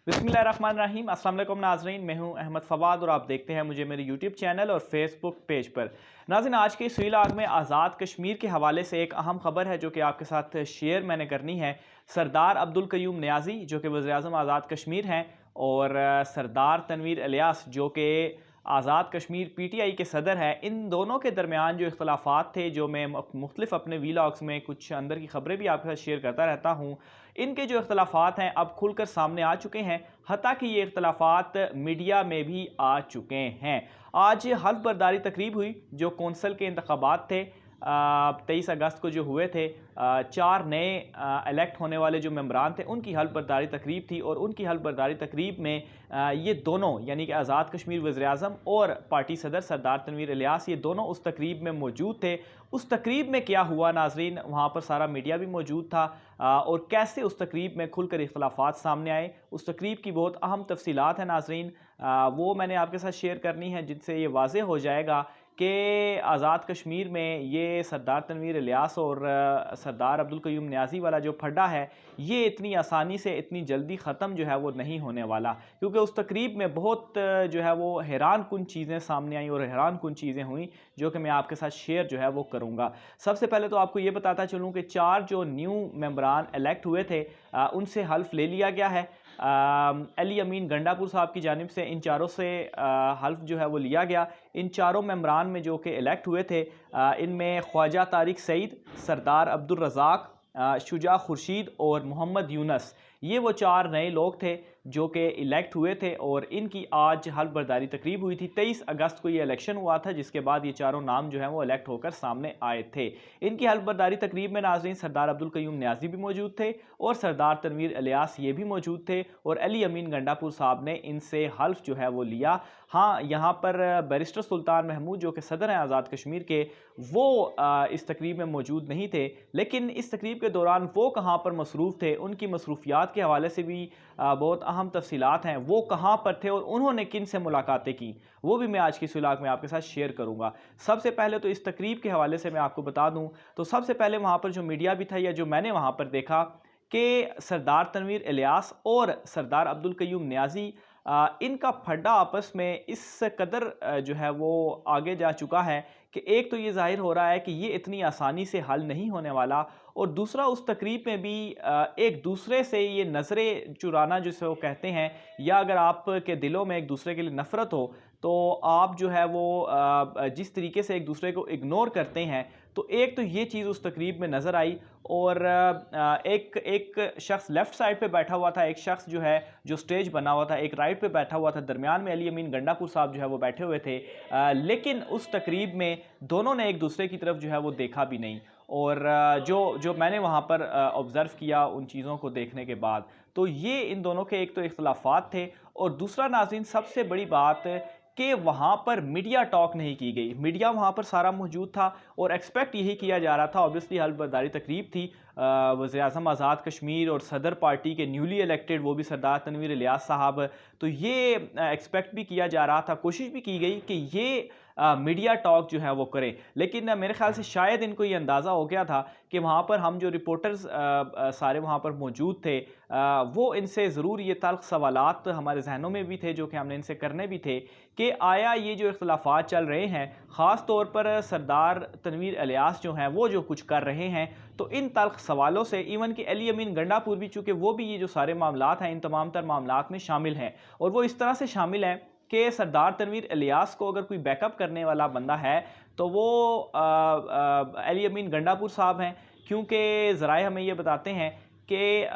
बिस्मिल्लाहिर्रहमानिर्रहीम। अस्सलाम वालेकुम नाज़रीन, मैं हूं अहमद फ़वाद और आप देखते हैं मुझे मेरे यूट्यूब चैनल और फेसबुक पेज पर। नाज़रीन, आज के इस व्लॉग में आज़ाद कश्मीर के हवाले से एक अहम खबर है जो कि आपके साथ शेयर मैंने करनी है। सरदार अब्दुल क़य्यूम नियाज़ी जो कि वज़ीर-ए-आज़म आज़ाद कश्मीर हैं और सरदार तनवीर इलियास जो कि आज़ाद कश्मीर पीटीआई के सदर हैं, इन दोनों के दरमियान जो इख्तलाफात थे, जो मैं मुख्तलिफ अपने व्लॉग्स में कुछ अंदर की खबरें भी आपके साथ शेयर करता रहता हूँ, इनके जो इख्तलाफात हैं अब खुलकर सामने आ चुके हैं। हत्ता कि ये इख्तलाफात मीडिया में भी आ चुके हैं। आज हल्फ बर्दारी तकरीब हुई जो कौंसल के इंतखाबात थे 23 अगस्त को जो हुए थे। 4 नए इलेक्ट होने वाले जो मेंबरान थे उनकी हल्फ बर्दारी तकरीब थी और उनकी हल्फ बर्दारी तकरीब में ये दोनों यानी कि आज़ाद कश्मीर वज़ीर-ए-आज़म और पार्टी सदर सरदार तनवीर इलियास ये दोनों उस तकरीब में मौजूद थे। उस तकरीब में क्या हुआ नाज़रीन, वहाँ पर सारा मीडिया भी मौजूद था और कैसे उस तकरीब में खुलकर इख्तलाफात सामने आए, उस तकरीब की बहुत अहम तफसीलात हैं नाज़रीन, वो मैंने आपके साथ शेयर करनी है जिनसे ये वाज़ेह हो जाएगा कि आज़ाद कश्मीर में ये सरदार तनवीर इलियास और सरदार अब्दुल क़य्यूम नियाज़ी वाला जो फड्डा है ये इतनी आसानी से इतनी जल्दी ख़त्म जो है वो नहीं होने वाला, क्योंकि उस तकरीब में बहुत जो है वो हैरान कुन चीज़ें सामने आई और हैरान कुन चीज़ें हुई जो कि मैं आपके साथ शेयर जो है वो करूँगा। सबसे पहले तो आपको ये बताता चलूँ कि 4 जो न्यू मेंबरान इलेक्ट हुए थे उनसे हल्फ ले लिया गया है। अली अमीन गंडापुर साहब की जानिब से इन चारों से हल्फ जो है वो लिया गया। इन चारों मेंबरान में जो कि इलेक्ट हुए थे इनमें ख्वाजा तारिक सईद, सरदार अब्दुल रज़ाक, शुजा खुर्शीद और मोहम्मद यूनस, ये वो 4 नए लोग थे जो कि इलेक्ट हुए थे और इनकी आज हल्फ बर्दारी तकरीब हुई थी। 23 अगस्त को ये इलेक्शन हुआ था जिसके बाद ये चारों नाम जो हैं वो इलेक्ट होकर सामने आए थे। इनकी हल्फ बर्दारी तकरीब में नाज़रीन सरदार अब्दुल क़य्यूम नियाज़ी भी मौजूद थे और सरदार तनवीर इलियास ये भी मौजूद थे और अली अमीन गंडापुर साहब ने इनसे हल्फ जो है वो लिया। हाँ, यहाँ पर बैरिस्टर सुल्तान महमूद जो कि सदर हैं आज़ाद कश्मीर के, वो इस तकरीब में मौजूद नहीं थे, लेकिन इस तकरीब के दौरान वो कहाँ पर मसरूफ़ थे, उनकी मसरूफियात के हवाले से भी बहुत अहम तफसीलात हैं। वो कहाँ पर थे और उन्होंने किन से मुलाकातें की, वो भी मैं आज की इस व्लॉग में आपके साथ शेयर करूँगा। सबसे पहले तो इस तकरीब के हवाले से मैं आपको बता दूँ तो सबसे पहले वहाँ पर जो मीडिया भी था या जो मैंने वहाँ पर देखा कि सरदार तनवीर इलियास और सरदार अब्दुल क़य्यूम नियाज़ी इनका फड्डा आपस में इस कदर जो है वो आगे जा चुका है कि एक तो ये ज़ाहिर हो रहा है कि ये इतनी आसानी से हल नहीं होने वाला और दूसरा उस तकरीब में भी एक दूसरे से ये नज़रें चुराना जिसे वो कहते हैं, या अगर आपके दिलों में एक दूसरे के लिए नफ़रत हो तो आप जो है वो जिस तरीके से एक दूसरे को इग्नोर करते हैं, तो एक तो ये चीज़ उस तकरीब में नज़र आई और एक शख्स लेफ़्ट साइड पे बैठा हुआ था, एक शख्स जो है जो स्टेज बना हुआ था एक राइट पे बैठा हुआ था, दरमियान में अली अमीन गंडापुर साहब जो है वो बैठे हुए थे। लेकिन उस तकरीब में दोनों ने एक दूसरे की तरफ जो है वो देखा भी नहीं और जो मैंने वहाँ पर ऑब्ज़र्व किया उन चीज़ों को देखने के बाद, तो ये इन दोनों के एक तो इख्तलाफात थे और दूसरा नाज़रीन सबसे बड़ी बात कि वहाँ पर मीडिया टॉक नहीं की गई। मीडिया वहाँ पर सारा मौजूद था और एक्सपेक्ट यही किया जा रहा था, ऑब्वियसली हल्फ बर्दारी तकरीब थी, वज़ीर-ए-आज़म आज़ाद कश्मीर और सदर पार्टी के न्यूली इलेक्टेड वो भी सरदार तनवीर इलियास साहब, तो ये एक्सपेक्ट भी किया जा रहा था, कोशिश भी की गई कि ये मीडिया टॉक जो है वो करें। लेकिन मेरे ख़्याल से शायद इनको ये अंदाज़ा हो गया था कि वहाँ पर हम जो रिपोर्टर्स सारे वहाँ पर मौजूद थे वो इनसे ज़रूर ये तल्ख़ सवालात हमारे जहनों में भी थे जो कि हमने इनसे करने भी थे कि आया ये जो इख्तलाफात चल रहे हैं ख़ास तौर पर सरदार तनवीर इलियास जो हैं वो जो कुछ कर रहे हैं, तो इन तल्ख़ सवालों से इवन कि अली अमीन गंडापुर भी, चूँकि वो भी ये जो सारे मामलात हैं इन तमाम तर मामलात में शामिल हैं और वो इस तरह से शामिल हैं कि सरदार तनवीर इलियास को अगर कोई बैकअप करने वाला बंदा है तो वो अली अमीन गंडापुर साहब हैं, क्योंकि ज़राए हमें ये बताते हैं कि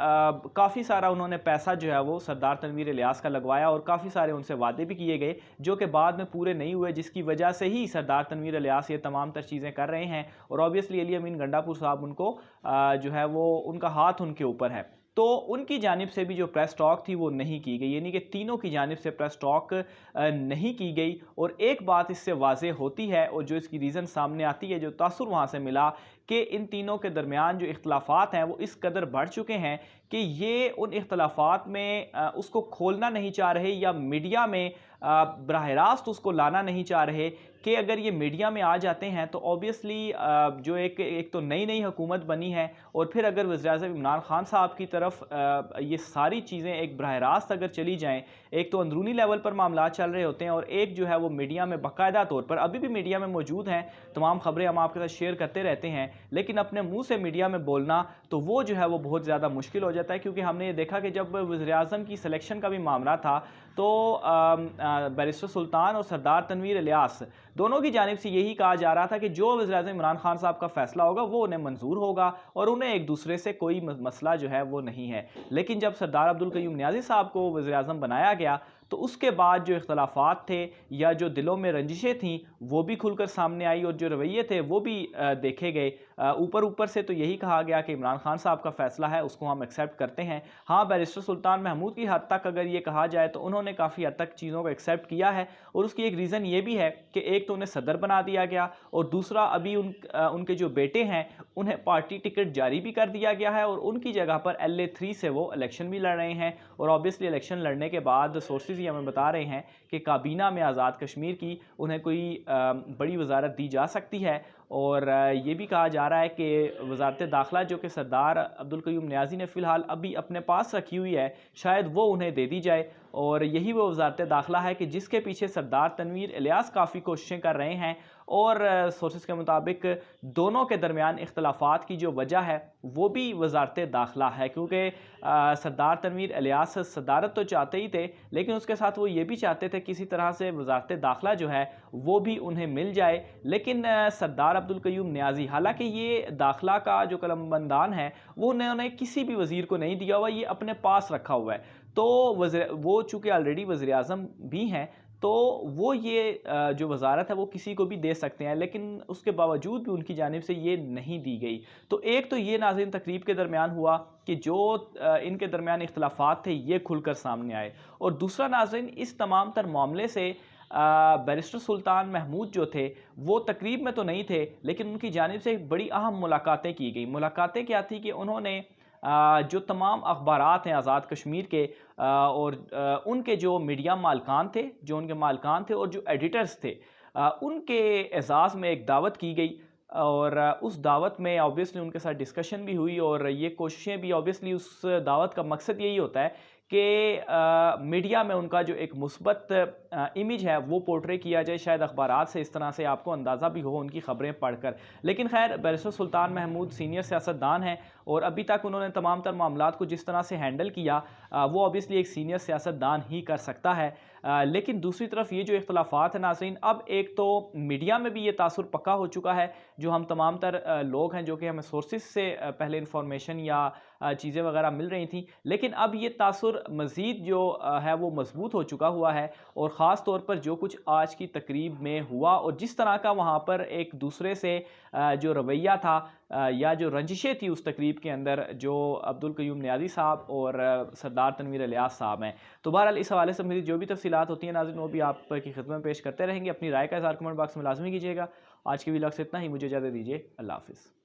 काफ़ी सारा उन्होंने पैसा जो है वो सरदार तनवीर इलियास का लगवाया और काफ़ी सारे उनसे वादे भी किए गए जो कि बाद में पूरे नहीं हुए, जिसकी वजह से ही सरदार तनवीर इलियास ये तमाम तर चीज़ें कर रहे हैं और ऑब्वियसली अली अमीन गंडापुर साहब उनको जो है वो उनका हाथ उनके ऊपर है। तो उनकी जानिब से भी जो प्रेस टॉक थी वो नहीं की गई, यानी कि तीनों की जानिब से प्रेस टॉक नहीं की गई और एक बात इससे वाज़ेह होती है और जो इसकी रीज़न सामने आती है, जो तासुर वहाँ से मिला कि इन तीनों के दरमियान जो इख्तलाफात हैं वो इस कदर बढ़ चुके हैं कि ये उन इख्तलाफात में उसको खोलना नहीं चाह रहे या मीडिया में बराह रास्त उसको लाना नहीं चाह रहे कि अगर ये मीडिया में आ जाते हैं तो ऑब्वियसली जो एक तो नई हुकूमत बनी है और फिर अगर वज़ीर-ए-आज़म इमरान खान साहब की तरफ ये सारी चीज़ें एक बराह रास्त अगर चली जाएं, एक तो अंदरूनी लेवल पर मामला चल रहे होते हैं और एक जो है वो मीडिया में बाकायदा तौर पर अभी भी मीडिया में मौजूद हैं, तमाम खबरें हम आपके साथ शेयर करते रहते हैं, लेकिन अपने मुँह से मीडिया में बोलना तो वो जो है वो बहुत ज़्यादा मुश्किल हो जाता है। क्योंकि हमने ये देखा कि जब वज़ीर-ए-आज़म की सिलेक्शन का भी मामला था तो बैरिस्टर सुल्तान और सरदार तनवीर इलियास दोनों की जानिब से यही कहा जा रहा था कि जो वज़ीर-ए-आज़म इमरान खान साहब का फैसला होगा वो उन्हें मंजूर होगा और उन्हें एक दूसरे से कोई मसला जो है वो नहीं है। लेकिन जब सरदार अब्दुल क़य्यूम नियाज़ी साहब को वज़ीर-ए-आज़म बनाया गया तो उसके बाद जो इख्तलाफात थे या जो दिलों में रंजिशें थीं वो भी खुलकर सामने आई और जो रवैये थे वो भी देखे गए। ऊपर से तो यही कहा गया कि इमरान खान साहब का फ़ैसला है उसको हम एक्सेप्ट करते हैं। हाँ, बैरिस्टर सुल्तान महमूद की हद तक अगर ये कहा जाए तो उन्होंने काफ़ी हद तक चीज़ों को एक्सेप्ट किया है और उसकी एक रीज़न ये भी है कि एक तो उन्हें सदर बना दिया गया और दूसरा अभी उनके जो बेटे हैं उन्हें पार्टी टिकट जारी भी कर दिया गया है और उनकी जगह पर LA3 से वो इलेक्शन भी लड़ रहे हैं। और ऑब्वियसली इलेक्शन लड़ने के बाद सोर्सेज ये हमें बता रहे हैं कि काबीना में आज़ाद कश्मीर की उन्हें कोई बड़ी वजारत दी जा सकती है। और ये भी कहा जा रहा है कि वजारत दाखिला जो कि सरदार अब्दुल क़य्यूम नियाज़ी ने फ़िलहाल अभी अपने पास रखी हुई है, शायद वो उन्हें दे दी जाए और यही वो वजारत दाखिला है कि जिसके पीछे सरदार तनवीर इलियास काफ़ी कोशिशें कर रहे हैं। और सोर्सेस के मुताबिक दोनों के दरमियान इख्तलाफात की जो वजह है वो भी वजारत दाखिला है, क्योंकि सरदार तनवीर इलियास सदारत तो चाहते ही थे लेकिन उसके साथ वो ये भी चाहते थे किसी तरह से वजारत दाखिला जो है वो भी उन्हें मिल जाए। लेकिन सरदार अब्दुल क़य्यूम नियाज़ी, हालांकि ये दाखिला का जो कलमबंदान है वो उन्होंने किसी भी वज़ीर को नहीं दिया हुआ, ये अपने पास रखा हुआ है। तो वो चूँकि ऑलरेडी वज़ीर-ए-आज़म भी हैं तो वो ये जो वज़ारत है वो किसी को भी दे सकते हैं, लेकिन उसके बावजूद भी उनकी जानिब से ये नहीं दी गई। तो एक तो ये नाज़रीन तकरीब के दरमियान हुआ कि जो इनके दरमियान इख्तलाफात थे ये खुलकर सामने आए और दूसरा नाज़रीन इस तमाम तर मामले से बैरिस्टर सुल्तान महमूद जो थे वो तकरीब में तो नहीं थे लेकिन उनकी जानिब से एक बड़ी अहम मुलाकातें की गई। मुलाकातें क्या थी कि उन्होंने जो तमाम अखबारात हैं आज़ाद कश्मीर के और उनके जो मीडिया मालकान थे, जो उनके मालकान थे और जो एडिटर्स थे उनके एजाज़ में एक दावत की गई और उस दावत में ऑब्वियसली उनके साथ डिस्कशन भी हुई और ये कोशिशें भी, ऑब्वियसली उस दावत का मकसद यही होता है कि मीडिया में उनका जो एक मुस्बत इमेज है वो पोर्ट्रे किया जाए, शायद अखबारात से इस तरह से आपको अंदाज़ा भी हो उनकी ख़बरें पढ़कर। लेकिन खैर बैरिस्टर सुल्तान महमूद सीनियर सियासतदान हैं और अभी तक उन्होंने तमाम तर मामलात को जिस तरह से हैंडल किया वो ऑब्वियसली एक सीनियर सियासतदान ही कर सकता है। लेकिन दूसरी तरफ ये जो इख्तलाफात है नाज़रीन, अब एक तो मीडिया में भी ये तासुर पक्का हो चुका है, जो हम तमाम तर लोग हैं जो कि हमें सोर्सेज से पहले इंफॉर्मेशन या चीज़ें वगैरह मिल रही थी, लेकिन अब ये तासुर मज़ीद जो है वो मजबूत हो चुका हुआ है। और ख़ास तौर पर जो कुछ आज की तकरीब में हुआ और जिस तरह का वहाँ पर एक दूसरे से जो रवैया था या जो रंजिशें थी उस तकरीब के अंदर, जो अब्दुल क़य्यूम नियाज़ी साहब और सरदार तनवीर इलियास साहब हैं। तो बहरहाल इस हवाले से मेरी जो भी तफसीलात होती हैं नाज़रीन वो भी आपकी खिदमत में पेश करते रहेंगे। अपनी राय का इज़हार कमेंट बॉक्स में लाजमी कीजिएगा। आज के व्लॉग से इतना ही, मुझे इजाज़त दीजिए। अल्लाह हाफ़िज़।